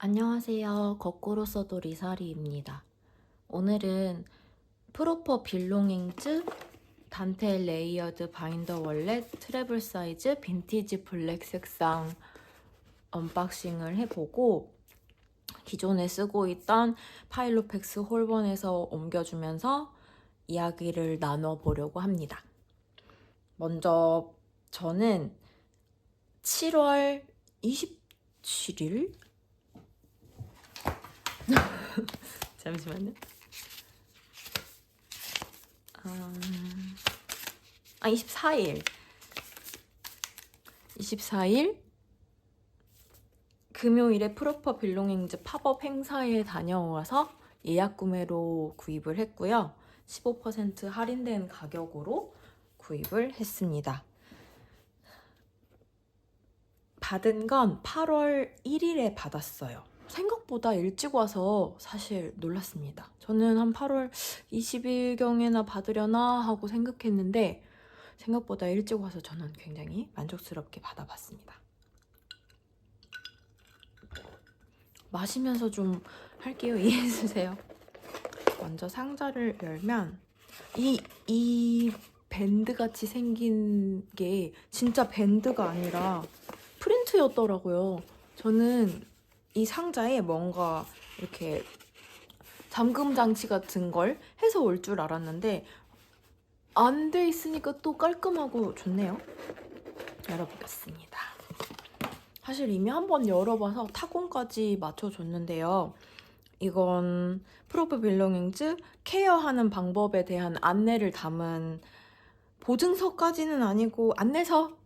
안녕하세요. 거꾸로 써도 리사리입니다. 오늘은 프로퍼 빌롱잉즈 단테 레이어드 바인더 월렛 트래블 사이즈 빈티지 블랙 색상 언박싱을 해보고 기존에 쓰고 있던 파일로펙스 홀본에서 옮겨주면서 이야기를 나눠보려고 합니다. 먼저 저는 7월 27일? 잠시만요. 24일. 24일 금요일에 프로퍼 빌롱잉즈 팝업 행사에 다녀와서 예약 구매로 구입을 했고요. 15% 할인된 가격으로 구입을 했습니다. 받은 건 8월 1일에 받았어요. 생각보다 일찍 와서 사실 놀랐습니다. 저는 한 8월 20일경에나 받으려나 하고 생각했는데 생각보다 일찍 와서 저는 굉장히 만족스럽게 받아봤습니다. 마시면서 좀 할게요. 이해해주세요. 먼저 상자를 열면 이 밴드같이 생긴 게 진짜 밴드가 아니라 프린트였더라고요. 저는 이 상자에 뭔가 이렇게 잠금 장치 같은 걸 해서 올 줄 알았는데 안 돼 있으니까 또 깔끔하고 좋네요. 열어보겠습니다. 사실 이미 한번 열어봐서 타공까지 맞춰줬는데요. 이건 프로퍼 빌롱잉즈 케어하는 방법에 대한 안내를 담은 보증서까지는 아니고 안내서입니다.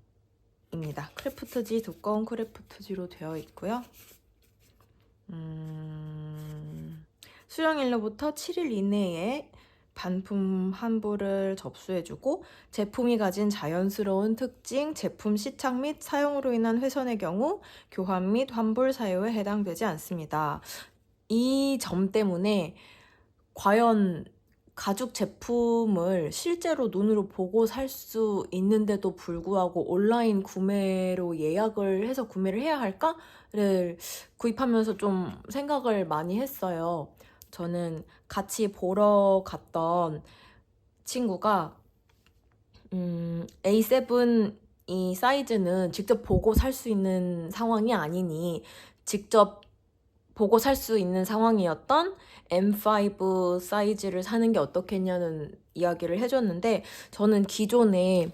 크래프트지, 두꺼운 크래프트지로 되어 있고요. 수령일로부터 7일 이내에 반품 환불을 접수해주고 제품이 가진 자연스러운 특징, 제품 시착 및 사용으로 인한 훼손의 경우 교환 및 환불 사유에 해당되지 않습니다. 이 점 때문에 과연 가죽 제품을 실제로 눈으로 보고 살 수 있는데도 불구하고 온라인 구매로 예약을 해서 구매를 해야 할까를 구입하면서 좀 생각을 많이 했어요. 저는 같이 보러 갔던 친구가 A7 이 사이즈는 직접 보고 살 수 있는 상황이 아니니 직접 보고 살 수 있는 상황이었던 M5 사이즈를 사는 게 어떻겠냐는 이야기를 해줬는데 저는 기존에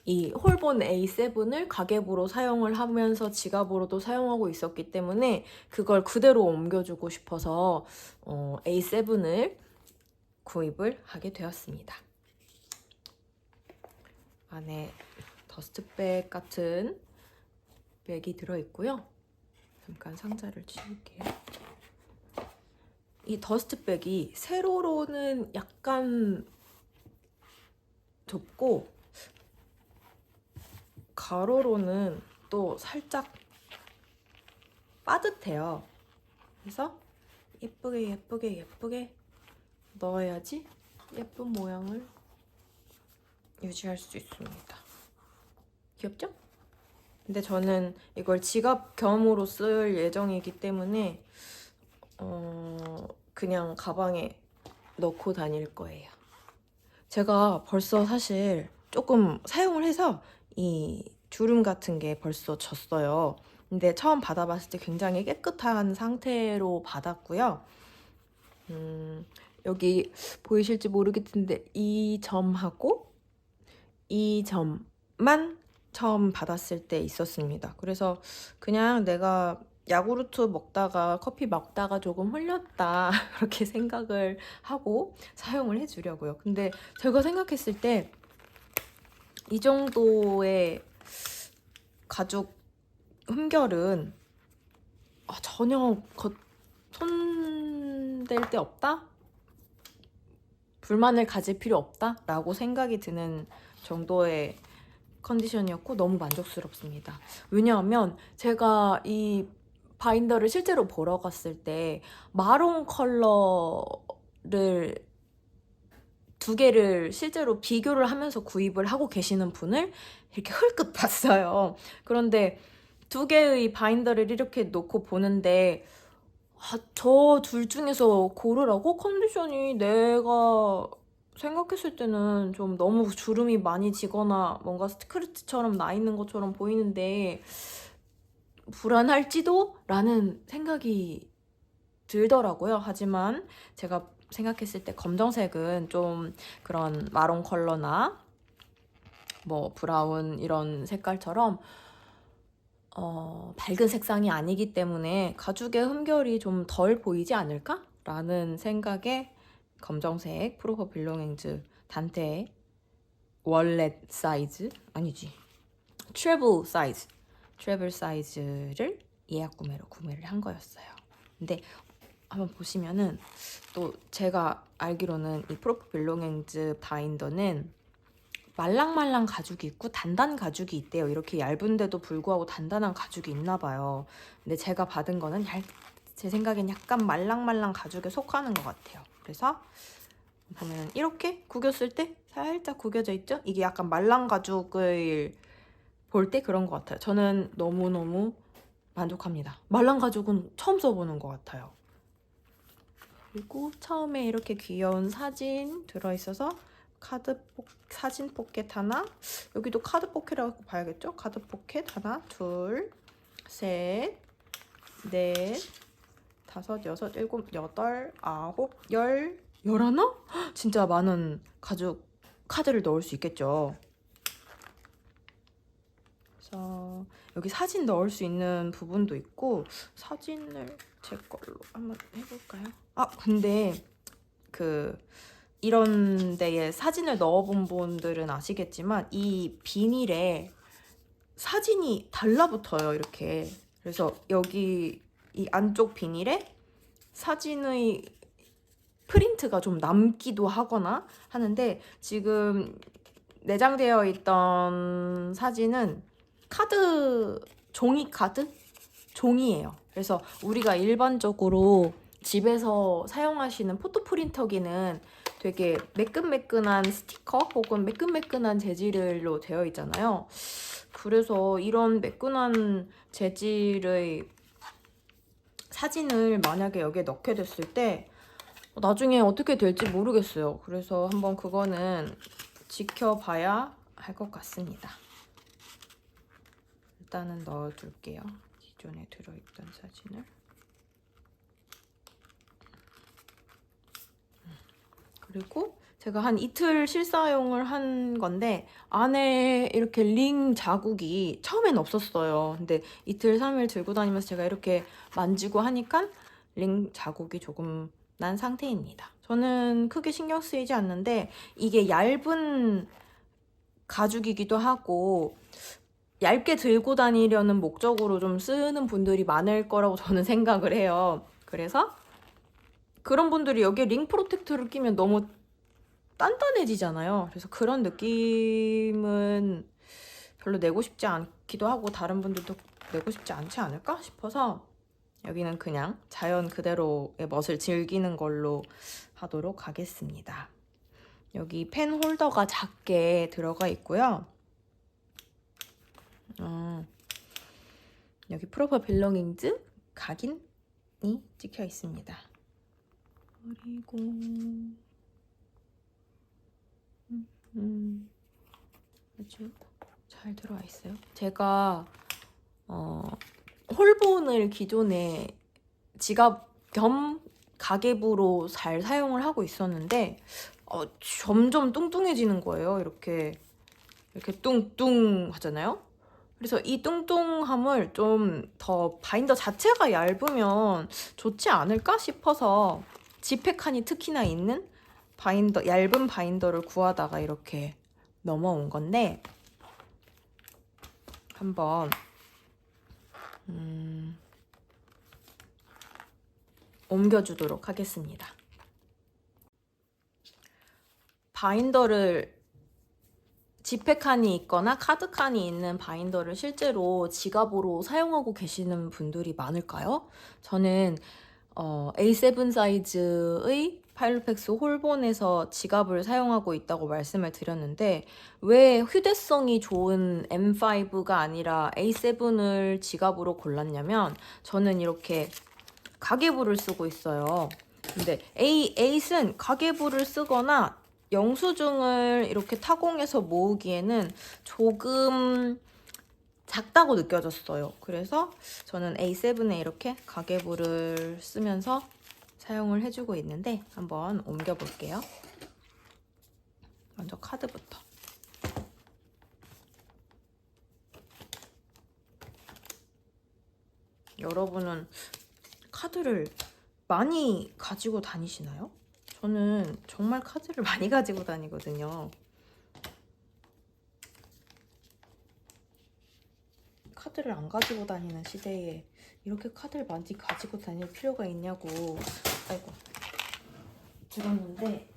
이 홀본 A7을 가계부로 사용을 하면서 지갑으로도 사용하고 있었기 때문에 그걸 그대로 옮겨주고 싶어서 A7을 구입을 하게 되었습니다. 안에 더스트백 같은 백이 들어있고요. 잠깐 상자를 치울게요. 이 더스트백이 세로로는 약간 좁고 가로로는 또 살짝 빠듯해요. 그래서 예쁘게 넣어야지 예쁜 모양을 유지할 수 있습니다. 귀엽죠? 근데 저는 이걸 지갑 겸으로 쓸 예정이기 때문에 그냥 가방에 넣고 다닐 거예요. 제가 벌써 사실 조금 사용을 해서 이 주름 같은 게 벌써 졌어요. 근데 처음 받아봤을 때 굉장히 깨끗한 상태로 받았고요. 여기 보이실지 모르겠는데 이 점하고 이 점만 처음 받았을 때 있었습니다. 그래서 그냥 내가 야구르트 먹다가 커피 먹다가 조금 흘렸다 그렇게 생각을 하고 사용을 해주려고요. 근데 제가 생각했을 때 이 정도의 가죽 흠결은 전혀 손댈 데 없다? 불만을 가질 필요 없다? 라고 생각이 드는 정도의 컨디션이었고 너무 만족스럽습니다. 왜냐하면 제가 이 바인더를 실제로 보러 갔을 때 마론 컬러를 두 개를 실제로 비교를 하면서 구입을 하고 계시는 분을 이렇게 흘끗 봤어요. 그런데 두 개의 바인더를 이렇게 놓고 보는데 저 둘 중에서 고르라고? 컨디션이 내가 생각했을 때는 좀 너무 주름이 많이 지거나 뭔가 스크래치처럼 나 있는 것처럼 보이는데 불안할지도? 라는 생각이 들더라고요. 하지만 제가 생각했을 때 검정색은 좀 그런 마론 컬러나 뭐 브라운 이런 색깔처럼 밝은 색상이 아니기 때문에 가죽의 흠결이 좀 덜 보이지 않을까? 라는 생각에 검정색 프로퍼 빌롱잉즈 단테 월렛 사이즈 아니지 트래블 사이즈를 예약 구매로 구매를 한 거였어요. 근데 한번 보시면은 또 제가 알기로는 이 프로퍼 빌롱잉즈 바인더는 말랑말랑 가죽이 있고 단단 가죽이 있대요. 이렇게 얇은데도 불구하고 단단한 가죽이 있나 봐요. 근데 제가 받은 거는 제 생각엔 약간 말랑말랑 가죽에 속하는 것 같아요. 그래서 보면 이렇게 구겼을 때 살짝 구겨져 있죠? 이게 약간 말랑 가죽을 볼 때 그런 것 같아요. 저는 너무너무 만족합니다. 말랑 가죽은 처음 써보는 것 같아요. 그리고 처음에 이렇게 귀여운 사진 들어있어서 사진 포켓 하나, 여기도 카드 포켓이라고 봐야겠죠? 카드 포켓 하나, 둘, 셋, 넷, 다섯, 여섯, 일곱, 여덟, 아홉, 열하나? 진짜 많은 가죽 카드를 넣을 수 있겠죠. 그래서 여기 사진 넣을 수 있는 부분도 있고 사진을 제 걸로 한번 해볼까요? 근데 이런 데에 사진을 넣어본 분들은 아시겠지만 이 비닐에 사진이 달라붙어요. 이렇게. 그래서 여기 이 안쪽 비닐에 사진의 프린트가 좀 남기도 하거나 하는데 지금 내장되어 있던 사진은 종이 카드? 종이에요. 그래서 우리가 일반적으로 집에서 사용하시는 포토 프린터기는 되게 매끈매끈한 스티커 혹은 매끈매끈한 재질로 되어 있잖아요. 그래서 이런 매끈한 재질의 사진을 만약에 여기에 넣게 됐을 때 나중에 어떻게 될지 모르겠어요. 그래서 한번 그거는 지켜봐야 할 것 같습니다. 일단은 넣어둘게요. 기존에 들어있던 사진을. 그리고 제가 한 이틀 실사용을 한 건데 안에 이렇게 링 자국이 처음엔 없었어요. 근데 이틀 3일 들고 다니면서 제가 이렇게 만지고 하니까 링 자국이 조금 난 상태입니다. 저는 크게 신경 쓰이지 않는데 이게 얇은 가죽이기도 하고 얇게 들고 다니려는 목적으로 좀 쓰는 분들이 많을 거라고 저는 생각을 해요. 그래서 그런 분들이 여기에 링 프로텍터를 끼면 너무 단단해지잖아요. 그래서 그런 느낌은 별로 내고 싶지 않기도 하고 다른 분들도 내고 싶지 않지 않을까 싶어서 여기는 그냥 자연 그대로의 멋을 즐기는 걸로 하도록 하겠습니다. 여기 펜 홀더가 작게 들어가 있고요. 여기 프로퍼 빌롱잉즈 각인이 찍혀 있습니다. 그리고 아주 잘 들어와 있어요. 제가 홀본을 기존에 지갑 겸 가계부로 잘 사용을 하고 있었는데 점점 뚱뚱해지는 거예요. 이렇게 뚱뚱 하잖아요. 그래서 이 뚱뚱함을 좀 더 바인더 자체가 얇으면 좋지 않을까 싶어서 지폐칸이 특히나 있는 얇은 바인더를 구하다가 이렇게 넘어온 건데 한번 옮겨주도록 하겠습니다. 바인더를 지폐칸이 있거나 카드칸이 있는 바인더를 실제로 지갑으로 사용하고 계시는 분들이 많을까요? 저는 A7 사이즈의 파일로펙스 홀본에서 지갑을 사용하고 있다고 말씀을 드렸는데 왜 휴대성이 좋은 M5가 아니라 A7을 지갑으로 골랐냐면 저는 이렇게 가계부를 쓰고 있어요. 근데 에잇은 가계부를 쓰거나 영수증을 이렇게 타공해서 모으기에는 조금 작다고 느껴졌어요. 그래서 저는 A7에 이렇게 가계부를 쓰면서 사용을 해주고 있는데 한번 옮겨 볼게요. 먼저 카드부터. 여러분은 카드를 많이 가지고 다니시나요? 저는 정말 카드를 많이 가지고 다니거든요. 카드를 안 가지고 다니는 시대에 이렇게 카드를 많이 가지고 다닐 필요가 있냐고 아이고 들었는데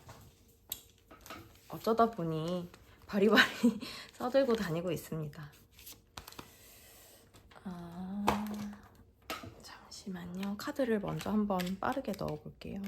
어쩌다 보니 바리바리 싸들고 다니고 있습니다. 잠시만요. 카드를 먼저 한번 빠르게 넣어볼게요.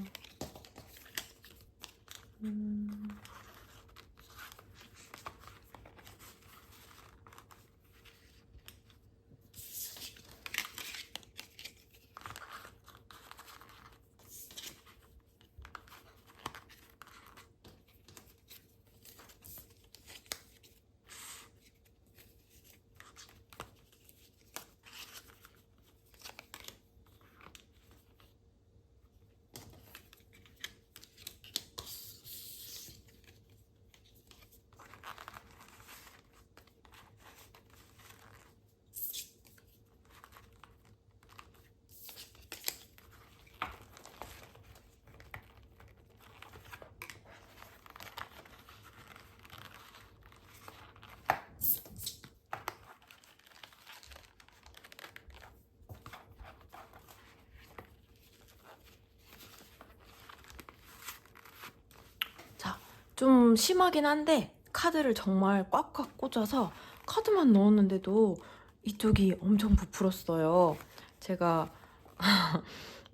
좀 심하긴 한데 카드를 정말 꽉꽉 꽂아서 카드만 넣었는데도 이쪽이 엄청 부풀었어요. 제가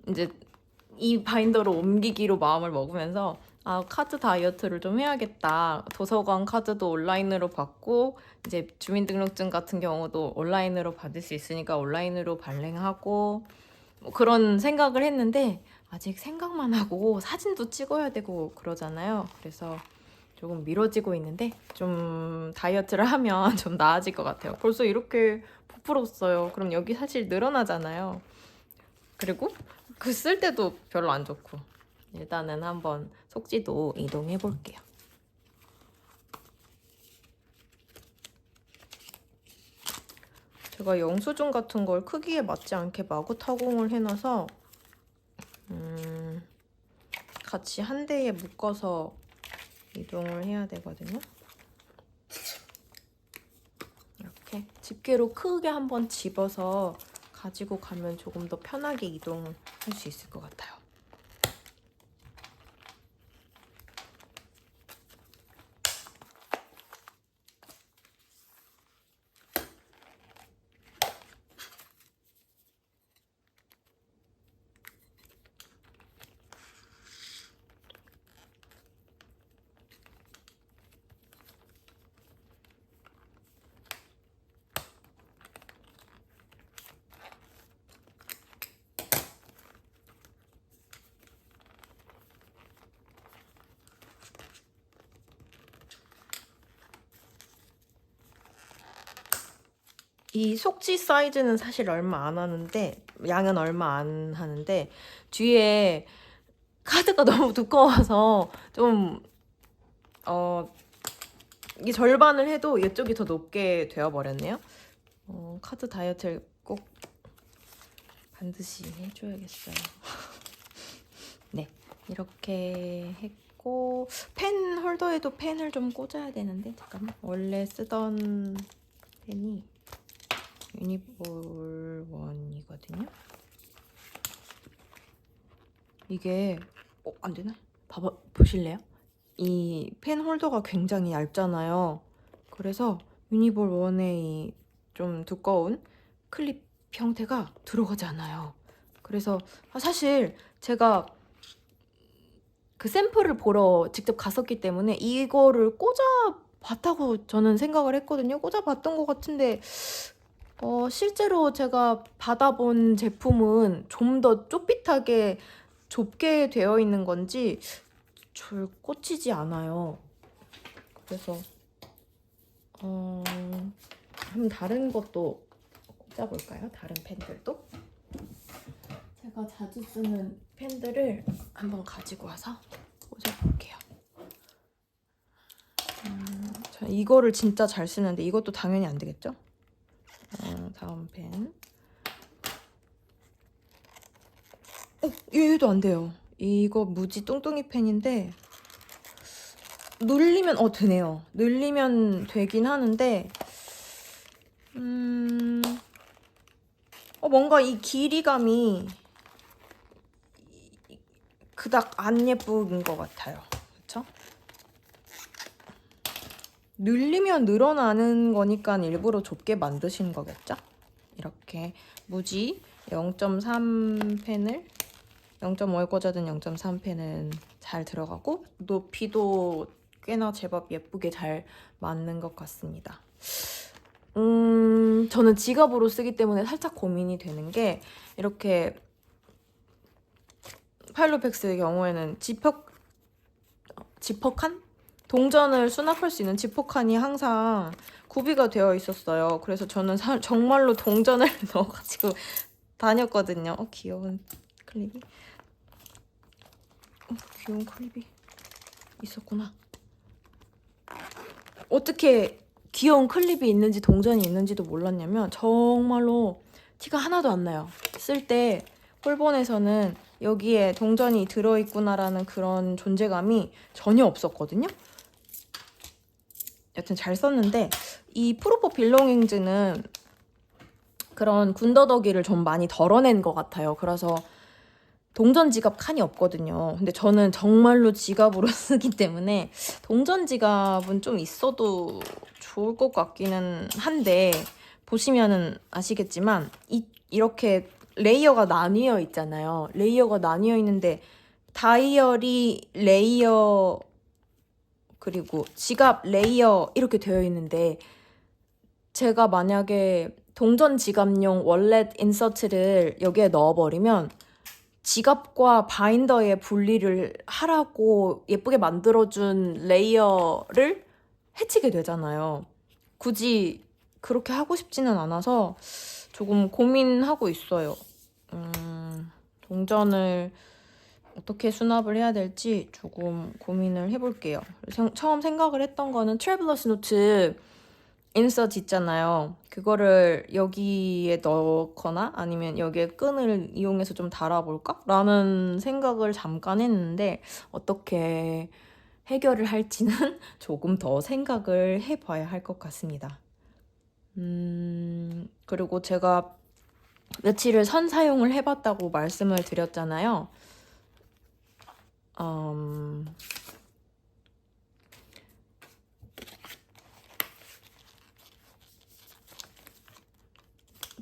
이제 이 바인더로 옮기기로 마음을 먹으면서 카드 다이어트를 좀 해야겠다. 도서관 카드도 온라인으로 받고 이제 주민등록증 같은 경우도 온라인으로 받을 수 있으니까 온라인으로 발행하고 뭐 그런 생각을 했는데 아직 생각만 하고 사진도 찍어야 되고 그러잖아요. 그래서 조금 미뤄지고 있는데 좀 다이어트를 하면 좀 나아질 것 같아요. 벌써 이렇게 부풀었어요. 그럼 여기 사실 늘어나잖아요. 그리고 그 쓸 때도 별로 안 좋고. 일단은 한번 속지도 이동해 볼게요. 제가 영수증 같은 걸 크기에 맞지 않게 마구 타공을 해놔서 같이 한 대에 묶어서 이동을 해야 되거든요. 이렇게 집게로 크게 한번 집어서 가지고 가면 조금 더 편하게 이동할 수 있을 것 같아요. 이 속지 사이즈는 사실 얼마 안 하는데 양은 얼마 안 하는데 뒤에 카드가 너무 두꺼워서 좀 이 절반을 해도 이쪽이 더 높게 되어버렸네요. 카드 다이어트를 꼭 반드시 해줘야겠어요. 네, 이렇게 했고 펜 홀더에도 펜을 좀 꽂아야 되는데 잠깐만. 원래 쓰던 펜이 유니볼 원이거든요. 이게 안 되나? 보실래요? 이 펜 홀더가 굉장히 얇잖아요. 그래서 유니볼 원의 좀 두꺼운 클립 형태가 들어가지 않아요. 그래서 사실 제가 그 샘플을 보러 직접 갔었기 때문에 이거를 꽂아 봤다고 저는 생각을 했거든요. 꽂아 봤던 것 같은데 실제로 제가 받아본 제품은 좀 더 쪼빗하게 좁게 되어 있는 건지 줄 꽂히지 않아요. 그래서 한번 다른 것도 꽂아볼까요? 다른 펜들도? 제가 자주 쓰는 펜들을 한번 가지고 와서 꽂아볼게요. 자, 이거를 진짜 잘 쓰는데 이것도 당연히 안 되겠죠? 다음 펜. 얘도 안 돼요. 이거 무지 뚱뚱이 펜인데 눌리면 되네요. 눌리면 되긴 하는데 뭔가 이 길이감이 그닥 안 예쁜 것 같아요. 그쵸? 늘리면 늘어나는 거니까 일부러 좁게 만드신 거겠죠? 이렇게 무지 0.3펜을 0.5에 꽂아둔 0.3펜은 잘 들어가고 높이도 꽤나 제법 예쁘게 잘 맞는 것 같습니다. 저는 지갑으로 쓰기 때문에 살짝 고민이 되는 게 이렇게 파일로펙스의 경우에는 지퍼칸? 동전을 수납할 수 있는 지퍼칸이 항상 구비가 되어 있었어요. 그래서 저는 정말로 동전을 넣어가지고 다녔거든요. 귀여운 클립이. 귀여운 클립이 있었구나. 어떻게 귀여운 클립이 있는지 동전이 있는지도 몰랐냐면 정말로 티가 하나도 안 나요. 쓸 때 홀본에서는 여기에 동전이 들어있구나라는 그런 존재감이 전혀 없었거든요. 여튼 잘 썼는데 이 프로포 빌롱잉즈는 그런 군더더기를 좀 많이 덜어낸 것 같아요. 그래서 동전 지갑 칸이 없거든요. 근데 저는 정말로 지갑으로 쓰기 때문에 동전 지갑은 좀 있어도 좋을 것 같기는 한데 보시면은 아시겠지만 이렇게 레이어가 나뉘어 있잖아요. 레이어가 나뉘어 있는데 다이어리 레이어 그리고 지갑 레이어 이렇게 되어 있는데 제가 만약에 동전 지갑용 월렛 인서트를 여기에 넣어버리면 지갑과 바인더의 분리를 하라고 예쁘게 만들어준 레이어를 해치게 되잖아요. 굳이 그렇게 하고 싶지는 않아서 조금 고민하고 있어요. 동전을 어떻게 수납을 해야 될지 조금 고민을 해볼게요. 처음 생각을 했던 거는 트래블러스 노트 인서트 있잖아요. 그거를 여기에 넣거나 아니면 여기에 끈을 이용해서 좀 달아볼까? 라는 생각을 잠깐 했는데 어떻게 해결을 할지는 조금 더 생각을 해봐야 할 것 같습니다. 그리고 제가 며칠을 선 사용을 해봤다고 말씀을 드렸잖아요.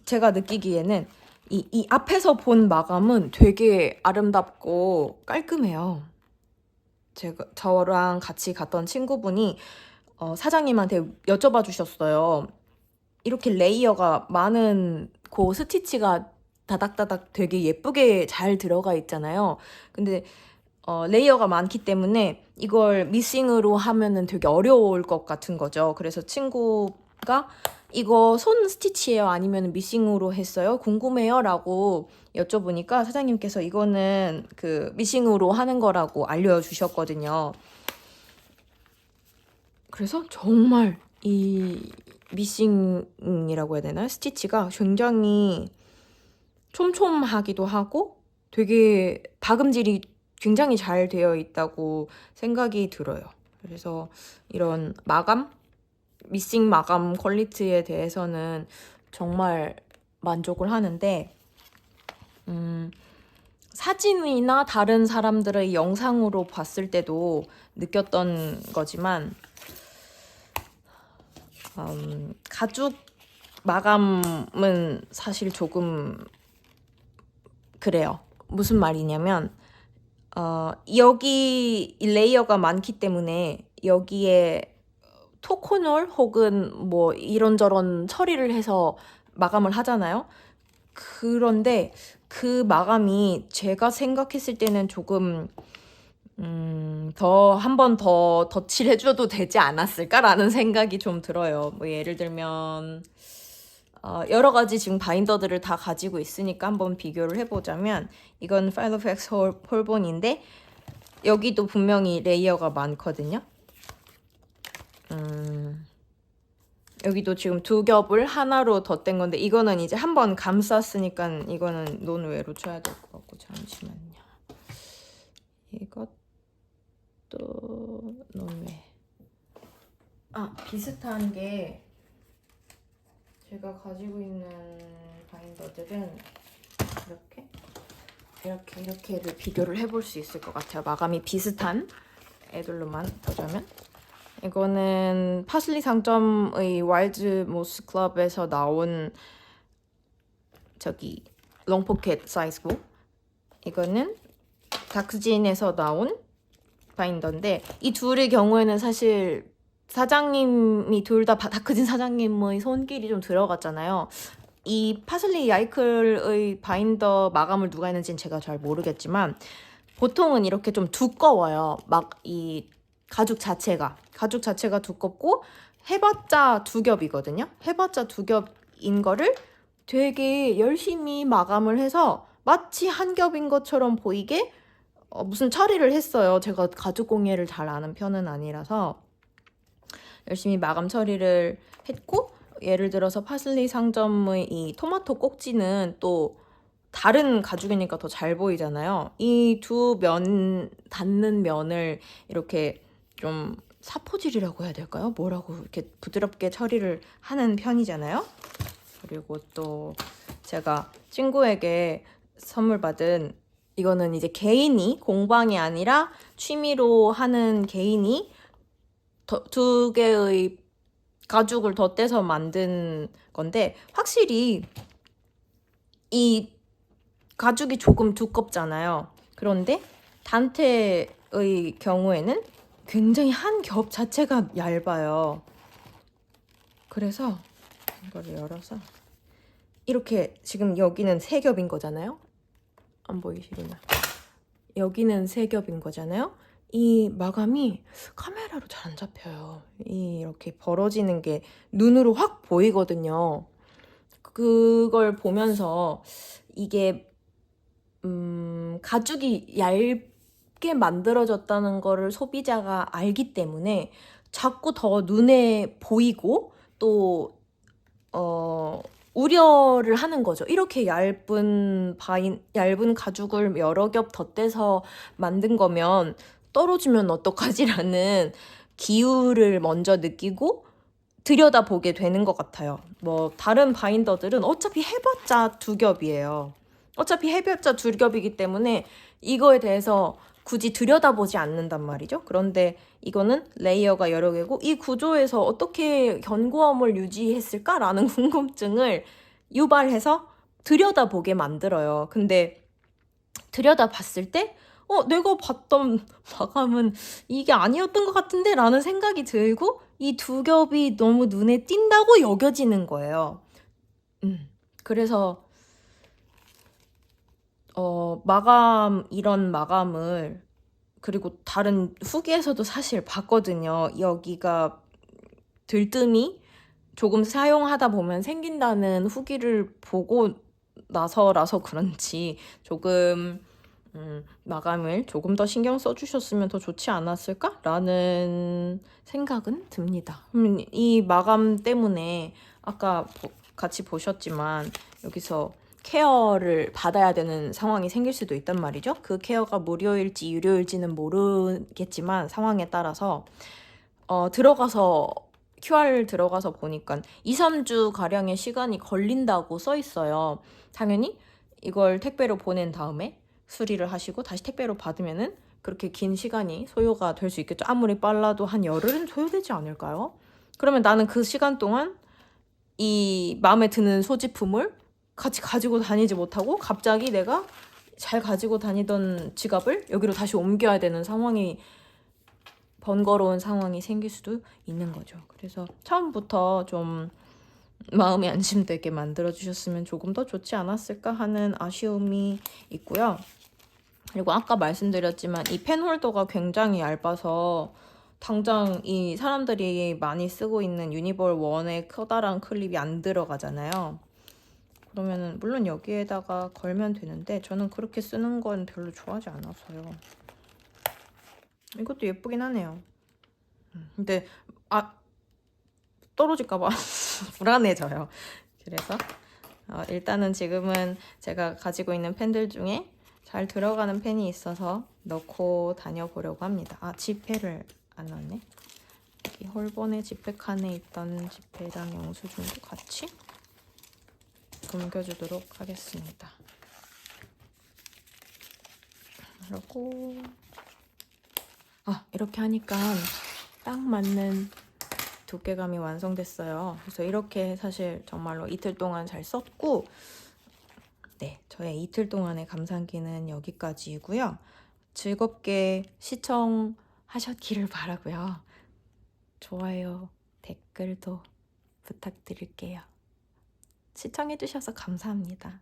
제가 느끼기에는 이 앞에서 본 마감은 되게 아름답고 깔끔해요. 저랑 같이 갔던 친구분이 사장님한테 여쭤봐 주셨어요. 이렇게 레이어가 많은 그 스티치가 다닥다닥 되게 예쁘게 잘 들어가 있잖아요. 근데 레이어가 많기 때문에 이걸 미싱으로 하면은 되게 어려울 것 같은 거죠. 그래서 친구가 이거 손 스티치예요? 아니면 미싱으로 했어요? 궁금해요? 라고 여쭤보니까 사장님께서 이거는 그 미싱으로 하는 거라고 알려주셨거든요. 그래서 정말 이 미싱이라고 해야 되나요? 스티치가 굉장히 촘촘하기도 하고 되게 박음질이 굉장히 잘 되어 있다고 생각이 들어요. 그래서 이런 미싱 마감 퀄리티에 대해서는 정말 만족을 하는데 사진이나 다른 사람들의 영상으로 봤을 때도 느꼈던 거지만 가죽 마감은 사실 조금 그래요. 무슨 말이냐면 여기 레이어가 많기 때문에 여기에 토코놀 혹은 뭐 이런저런 처리를 해서 마감을 하잖아요. 그런데 그 마감이 제가 생각했을 때는 조금 더 한 번 더 덧칠해줘도 되지 않았을까라는 생각이 좀 들어요. 뭐 예를 들면 여러 가지 지금 바인더들을 다 가지고 있으니까 한번 비교를 해보자면 이건 파일로팩스 홀본인데 여기도 분명히 레이어가 많거든요. 여기도 지금 두 겹을 하나로 덧댄 건데 이거는 이제 한번 감쌌으니까 이거는 논외로 쳐야 될 것 같고 잠시만요. 이것도 논외. 비슷한 게 제가 가지고 있는 바인더들은 이렇게를 비교를 해볼 수 있을 것 같아요. 마감이 비슷한 애들로만 보자면 이거는 파슬리 상점의 와일드 모스 클럽에서 나온 저기 롱포켓 사이즈고 이거는 다크진에서 나온 바인더인데 이 둘의 경우에는 사실 사장님이 둘 다 다크진 사장님의 손길이 좀 들어갔잖아요. 이 파슬리 야이클의 바인더 마감을 누가 했는지는 제가 잘 모르겠지만 보통은 이렇게 좀 두꺼워요. 막 이 가죽 자체가 두껍고 해봤자 두 겹이거든요. 해봤자 두 겹인 거를 되게 열심히 마감을 해서 마치 한 겹인 것처럼 보이게 무슨 처리를 했어요. 제가 가죽 공예를 잘 아는 편은 아니라서 열심히 마감 처리를 했고 예를 들어서 파슬리 상점의 이 토마토 꼭지는 또 다른 가죽이니까 더 잘 보이잖아요. 이 두 면 닿는 면을 이렇게 좀 사포질이라고 해야 될까요? 뭐라고 이렇게 부드럽게 처리를 하는 편이잖아요. 그리고 또 제가 친구에게 선물 받은 이거는 이제 개인이 공방이 아니라 취미로 하는 개인이 두 개의 가죽을 덧대서 만든 건데 확실히 이 가죽이 조금 두껍잖아요. 그런데 단테의 경우에는 굉장히 한 겹 자체가 얇아요. 그래서 이거를 열어서 이렇게 지금 여기는 세 겹인 거잖아요. 안 보이시려나? 여기는 세 겹인 거잖아요. 이 마감이 카메라로 잘 안 잡혀요. 이렇게 벌어지는 게 눈으로 확 보이거든요. 그걸 보면서 이게 가죽이 얇게 만들어졌다는 거를 소비자가 알기 때문에 자꾸 더 눈에 보이고 또 우려를 하는 거죠. 이렇게 얇은 가죽을 여러 겹 덧대서 만든 거면 떨어지면 어떡하지라는 기우를 먼저 느끼고 들여다보게 되는 것 같아요. 뭐 다른 바인더들은 어차피 해봤자 두 겹이에요. 어차피 해봤자 두 겹이기 때문에 이거에 대해서 굳이 들여다보지 않는단 말이죠. 그런데 이거는 레이어가 여러 개고 이 구조에서 어떻게 견고함을 유지했을까라는 궁금증을 유발해서 들여다보게 만들어요. 근데 들여다봤을 때 내가 봤던 마감은 이게 아니었던 것 같은데 라는 생각이 들고 이 두 겹이 너무 눈에 띈다고 여겨지는 거예요. 그래서 이런 마감을 그리고 다른 후기에서도 사실 봤거든요. 여기가 들뜸이 조금 사용하다 보면 생긴다는 후기를 보고 나서라서 그런지 조금 마감을 조금 더 신경 써주셨으면 더 좋지 않았을까라는 생각은 듭니다. 이 마감 때문에 아까 같이 보셨지만 여기서 케어를 받아야 되는 상황이 생길 수도 있단 말이죠. 그 케어가 무료일지 유료일지는 모르겠지만 상황에 따라서 QR 들어가서 보니까 2, 3주 가량의 시간이 걸린다고 써 있어요. 당연히 이걸 택배로 보낸 다음에 수리를 하시고 다시 택배로 받으면은 그렇게 긴 시간이 소요가 될 수 있겠죠. 아무리 빨라도 한 열흘은 소요되지 않을까요? 그러면 나는 그 시간 동안 이 마음에 드는 소지품을 같이 가지고 다니지 못하고 갑자기 내가 잘 가지고 다니던 지갑을 여기로 다시 옮겨야 되는 상황이 번거로운 상황이 생길 수도 있는 거죠. 그래서 처음부터 좀 마음이 안심되게 만들어주셨으면 조금 더 좋지 않았을까 하는 아쉬움이 있고요. 그리고 아까 말씀드렸지만 이 펜홀더가 굉장히 얇아서 당장 이 사람들이 많이 쓰고 있는 유니볼 1의 커다란 클립이 안 들어가잖아요. 그러면은 물론 여기에다가 걸면 되는데 저는 그렇게 쓰는 건 별로 좋아하지 않아서요. 이것도 예쁘긴 하네요. 근데 떨어질까봐 불안해져요. 그래서 일단은 지금은 제가 가지고 있는 펜들 중에 잘 들어가는 펜이 있어서 넣고 다녀보려고 합니다. 지폐를 안 넣었네. 이 홀본의 지폐 칸에 있던 지폐랑 영수증도 같이 옮겨주도록 하겠습니다. 그리고 이렇게 하니까 딱 맞는 두께감이 완성됐어요. 그래서 이렇게 사실 정말로 이틀 동안 잘 썼고, 네, 저의 이틀 동안의 감상기는 여기까지이고요. 즐겁게 시청하셨기를 바라고요. 좋아요, 댓글도 부탁드릴게요. 시청해주셔서 감사합니다.